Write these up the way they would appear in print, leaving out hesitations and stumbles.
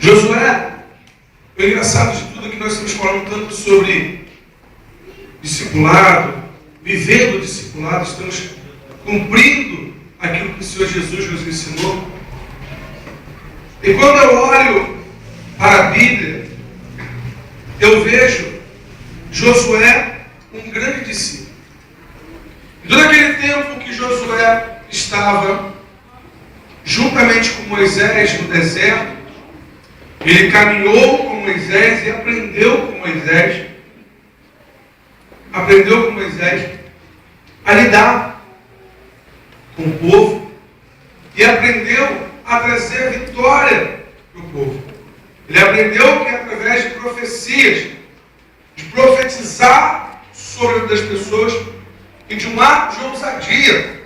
Josué, o engraçado de tudo é que nós estamos falando tanto sobre discipulado, vivendo o discipulado, estamos cumprindo aquilo que o Senhor Jesus nos ensinou. E quando eu olho para a Bíblia, eu vejo Josué um grande discípulo. Em todo aquele tempo que Josué estava juntamente com Moisés no deserto, ele caminhou com Moisés e aprendeu com Moisés a lidar com o povo e aprendeu a trazer vitória para o povo. Ele aprendeu que através de profecias, de profetizar sobre a vida das pessoas e de um ato de ousadia.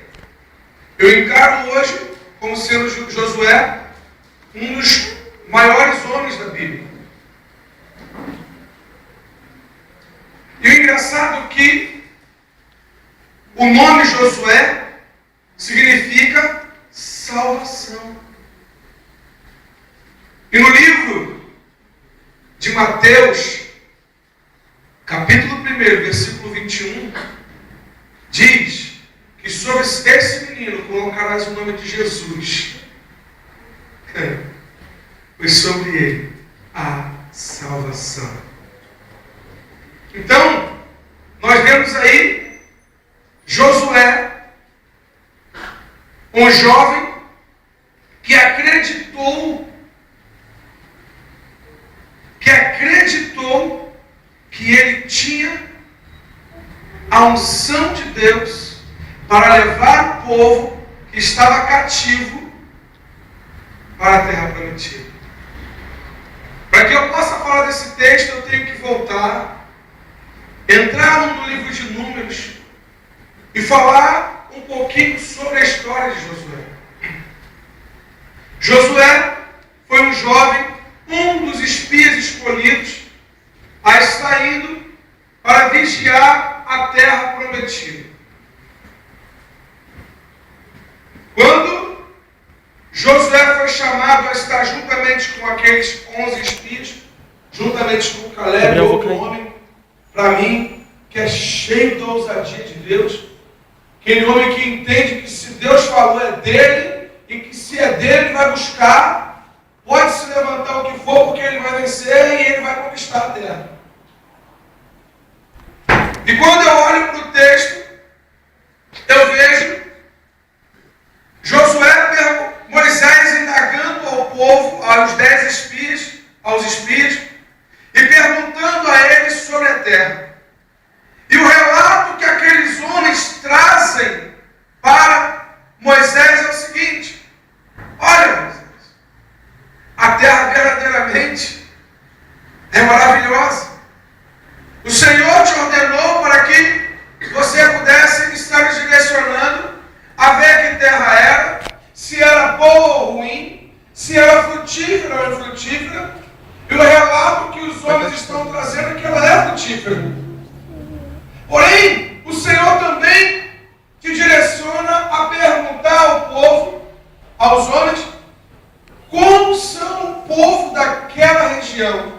Eu encaro hoje como sendo Josué um dos maiores homens da Bíblia. E o engraçado é que o nome Josué significa salvação. E no livro de Mateus, capítulo 1, versículo 21, diz que sobre esse menino colocarás o nome de Jesus. Pois sobre ele a salvação. Então, nós vemos aí Josué, um jovem que acreditou que ele tinha a unção de Deus para levar o povo que estava cativo para a terra prometida. Para que eu possa falar desse texto, eu tenho que voltar, entrar no livro de Números e falar um pouquinho sobre a história de Josué. Josué foi um jovem, um dos espias escolhidos a estar indo para vigiar a terra prometida. Quando Josué foi chamado a estar juntamente com aqueles 11 espias, juntamente com Caleb, outro homem, para mim, que é cheio da ousadia de Deus, aquele homem que entende que se Deus falou é dele, e que se é dele ele vai buscar, pode se levantar o que for, porque ele vai vencer e ele vai conquistar a terra. E quando eu olho para o texto, eu vejo Josué, Moisés indagando ao povo, aos 10 espias, aos espias, e perguntando a eles sobre a terra. E o relato que aqueles homens trazem para Moisés é o seguinte: olha, Moisés, a terra verdadeiramente é maravilhosa. O Senhor te ordenou para que você pudesse estar nos direcionando a ver que terra era, se era boa ou ruim, se era frutífera ou infrutífera. E o relato que os homens estão trazendo é que ela é frutífera. Porém, o Senhor também te direciona a perguntar ao povo, aos homens, como são o povo daquela região.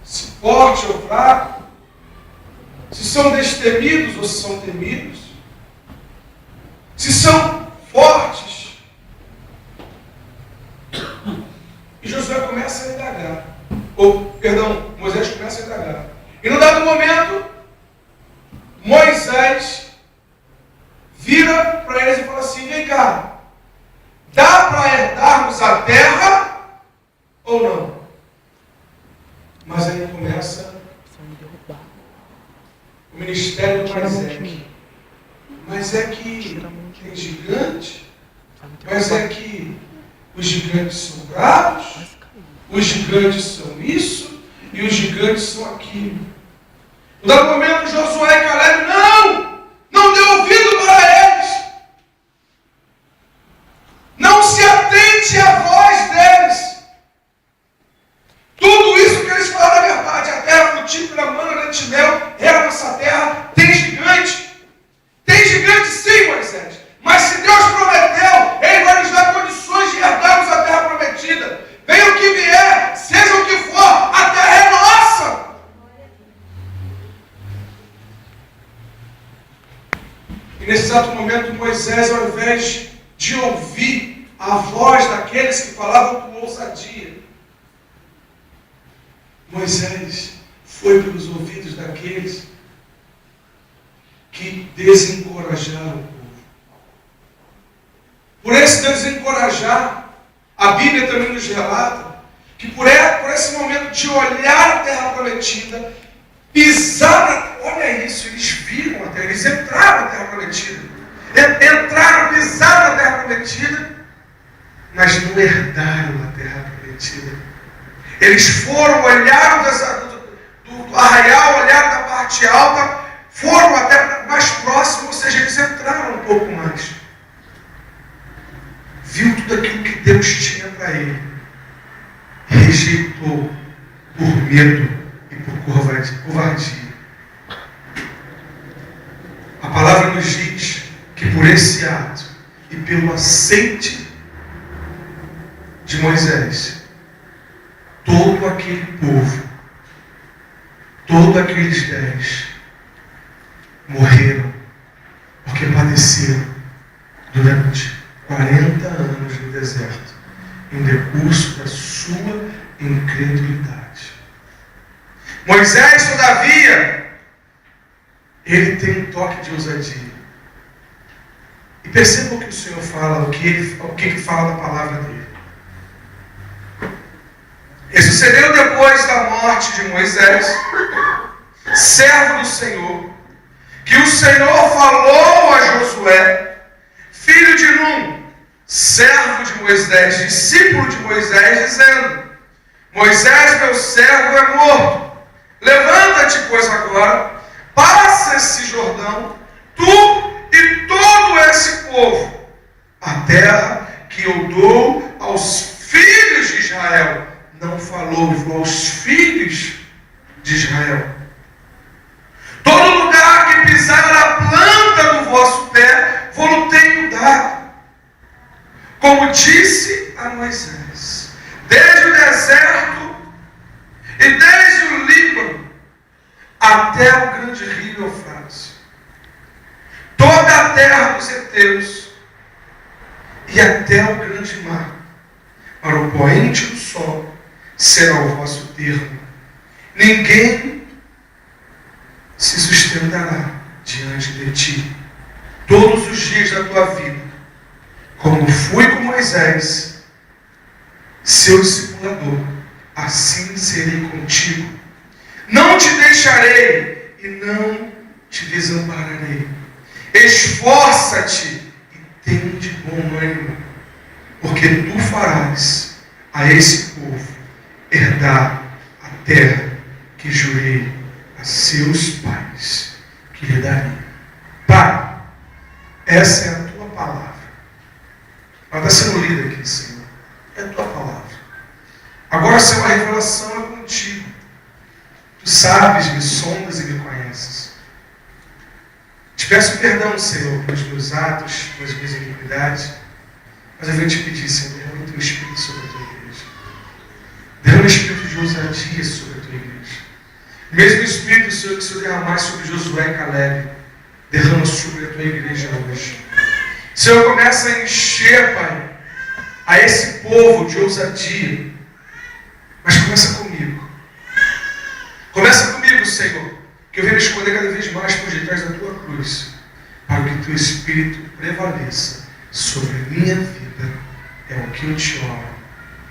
Se forte ou fraco, se são destemidos ou se são temidos, se são fortes. E Josué começa a indagar, Moisés começa a indagar. E num dado momento, Moisés vira para eles e fala assim: vem cá, dá para herdarmos a terra ou não? Mas aí começa o ministério do Moisés. Mas é que tem gigante? Mas é que os gigantes são bravos? Os gigantes são isso? E os gigantes são aquilo? No dado momento, Josué e Caleb, não dê ouvido para eles. Não se atente à voz deles. Tudo isso que eles falaram é verdade. A terra frutífera, mana, leite e mel, é a nossa terra. Tem gigante. Tem gigante sim, Moisés. Mas se Deus prometeu, Ele vai nos dar condições de herdarmos a terra prometida. Venha o que vier, E nesse exato momento, Moisés, ao invés de ouvir a voz daqueles que falavam com ousadia, Moisés foi pelos ouvidos daqueles que desencorajaram o povo. Por esse desencorajar, a Bíblia também nos relata que por esse momento de olhar a terra prometida, pisar, olha isso, eles viram a terra, eles entraram na terra prometida, entraram, pisaram na terra prometida, mas não herdaram a terra prometida. Eles foram, olharam do arraial, olharam da parte alta, foram até mais próximo, ou seja, eles entraram um pouco mais. Viu tudo aquilo que Deus tinha para ele, rejeitou por medo e por covardia. A palavra nos diz que por esse ato e pelo aceite de Moisés, todo aquele povo, todos aqueles 10 morreram, porque padeceram durante 40 anos no deserto, em decurso da sua incredulidade. Moisés, todavia, ele tem um toque de ousadia. E perceba o que o Senhor fala, o que ele fala da palavra dele. E sucedeu depois da morte de Moisés, servo do Senhor, que o Senhor falou a Josué, filho de Num, servo de Moisés, discípulo de Moisés, dizendo: Moisés, meu servo, é morto. Levanta-te, pois, agora, passa esse Jordão, tu e todo esse povo, a terra que eu dou aos filhos de Israel. Não falou aos filhos de Israel. Todo lugar que pisar a planta do vosso pé, vou-lo tenho dado. Como disse a Moisés, desde o deserto e desde o Líbano até o grande rio Eufrates, toda a terra dos heteus e até o grande mar, para o poente do sol será o vosso termo. Ninguém se sustentará diante de ti todos os dias da tua vida. Como fui com Moisés, seu discipulador, assim serei contigo. Não te deixarei e não te desampararei. Esforça-te e tem de bom ânimo, porque tu farás a esse povo herdar a terra que jurei a seus pais que lhe daria. Pai, essa é a tua palavra. Ela está sendo lida aqui, Senhor. É a tua palavra. Agora, Senhor, a revelação é contigo. Tu sabes, me sondas e me conheces. Te peço perdão, Senhor, pelos meus atos, pelas minhas iniquidades. Mas eu venho te pedir, Senhor, derrama o teu Espírito sobre a tua igreja. Derrama o Espírito de ousadia sobre a tua igreja. O mesmo Espírito, Senhor, que o Senhor derramasse sobre Josué e Caleb, derrama sobre a tua igreja hoje. Senhor, começa a encher, Pai, a esse povo de ousadia. Mas começa comigo. Começa comigo, Senhor, que eu venho me esconder cada vez mais por detrás da tua cruz, para que o teu Espírito prevaleça sobre a minha vida. É o que eu te oro.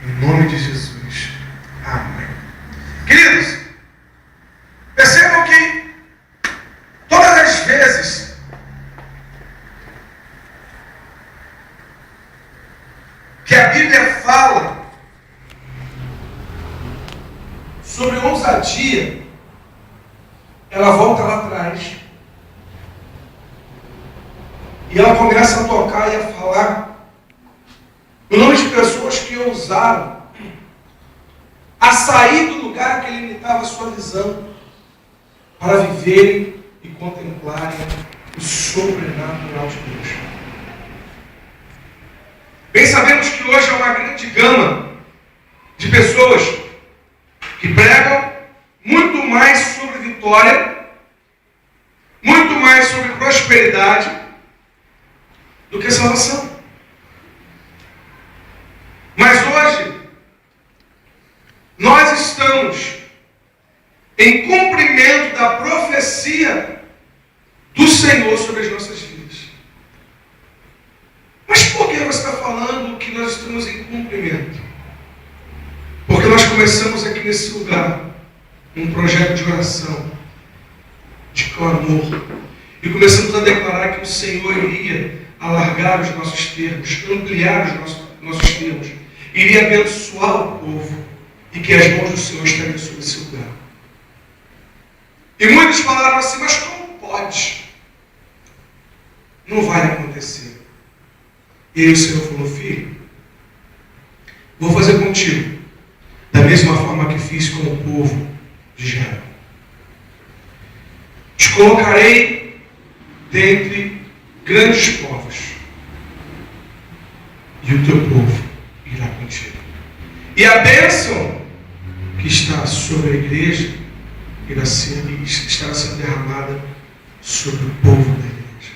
Em nome de Jesus. Amém. Queridos, percebam que todas as vezes que a Bíblia fala sobre ousadia, ela volta lá atrás e ela começa a tocar e a falar o nome de pessoas que ousaram a sair do lugar que limitava a sua visão para viverem e contemplarem o sobrenatural de Deus. Bem sabemos que hoje é uma grande gama de pessoas que pregam muito mais sobre vitória, muito mais sobre prosperidade, do que salvação. Mas hoje, nós estamos em cumprimento da profecia do Senhor sobre as nossas vidas. Mas por que você está falando que nós estamos em cumprimento? Porque nós começamos aqui nesse lugar um projeto de oração, de clamor, e começamos a declarar que o Senhor iria alargar os nossos termos, ampliar os nossos termos, iria abençoar o povo, e que as mãos do Senhor estariam sobre esse lugar. E muitos falaram assim, mas como pode? Não vai acontecer. E aí o Senhor falou, filho, vou fazer contigo da mesma forma que fiz com o povo de Israel. Te colocarei dentre grandes povos, e o teu povo irá contigo. E a bênção que está sobre a igreja estará sendo derramada sobre o povo da igreja,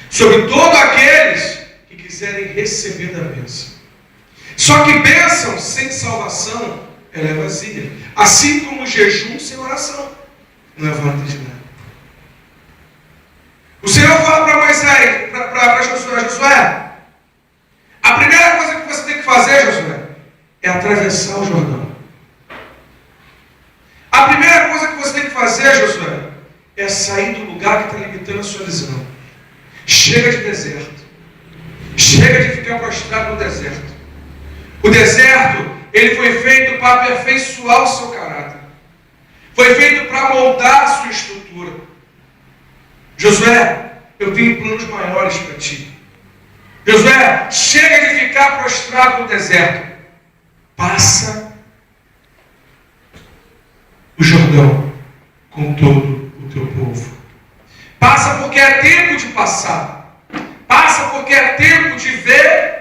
sobre todos aqueles que quiserem receber da bênção. Só que bênção sem salvação, ela é vazia. Assim como o jejum sem oração não é válido de nada. O Senhor fala para Moisés, para Josué, a primeira coisa que você tem que fazer, Josué, é atravessar o Jordão. A primeira coisa que você tem que fazer, Josué, é sair do lugar que está limitando a sua visão. Chega de deserto. Chega de ficar prostrado no deserto. O deserto, ele foi feito para aperfeiçoar o seu caráter. Foi feito para moldar a sua estrutura. Josué, eu tenho planos maiores para ti. Josué, chega de ficar prostrado no deserto. Passa o Jordão com todo o teu povo. Passa porque é tempo de passar. Passa porque é tempo de ver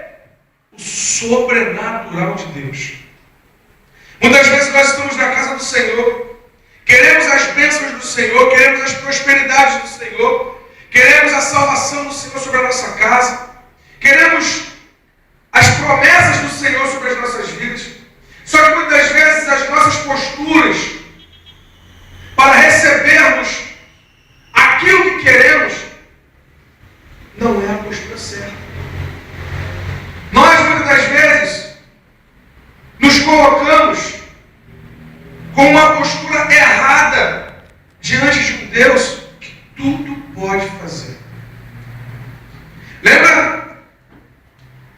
o sobrenatural de Deus. Muitas vezes nós estamos na casa do Senhor, queremos as bênçãos do Senhor, queremos as prosperidades do Senhor, queremos a salvação do Senhor sobre a nossa casa, queremos as promessas do Senhor sobre as nossas vidas. Só que muitas vezes as nossas posturas para recebermos aquilo que queremos não é a postura certa. Nós muitas das vezes nos colocamos com uma postura errada diante de um Deus que tudo pode fazer. Lembra?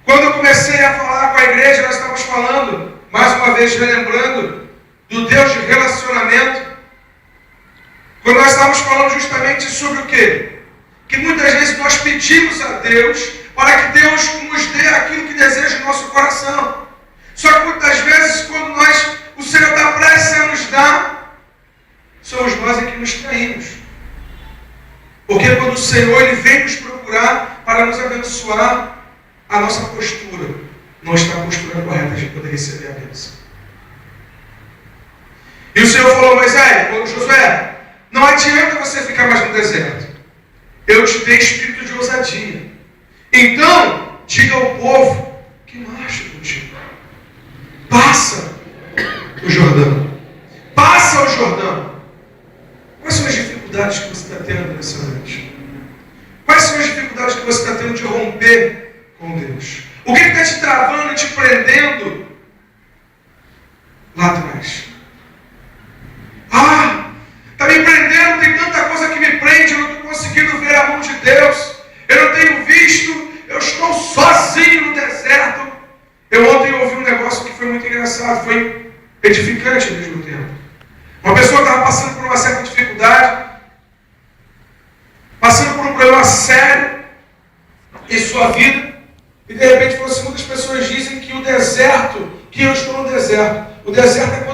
Quando eu comecei a falar com a igreja, nós estávamos falando, mais uma vez relembrando, do Deus de relacionamento. Quando nós estávamos falando justamente sobre o quê? Que muitas vezes nós pedimos a Deus para que Deus nos dê aquilo que deseja o nosso coração. Só que muitas vezes, quando o Senhor está prestes a nos dar, somos nós que nos traímos. Porque quando o Senhor ele vem nos procurar para nos abençoar, a nossa postura não está a postura correta de poder receber a bênção. E o Senhor falou, Moisés, Josué, não adianta você ficar mais no deserto. Eu te dei espírito de ousadia. Então, diga ao povo que marche contigo. Passa o Jordão. Passa o Jordão. Quais são as dificuldades que você está tendo nessa noite? Quais são as dificuldades que você está tendo de romper com Deus? O que está te travando e te prendendo lá atrás? Está me prendendo, tem tanta coisa que me prende, eu não estou conseguindo ver a mão de Deus, eu não tenho visto, eu estou sozinho no deserto. Eu ontem ouvi um negócio que foi muito engraçado, foi edificante ao mesmo tempo. Uma pessoa estava passando por uma certa dificuldade, passando por um problema sério em sua vida, e de repente falou assim, muitas pessoas dizem que o deserto, que eu estou no deserto, o deserto é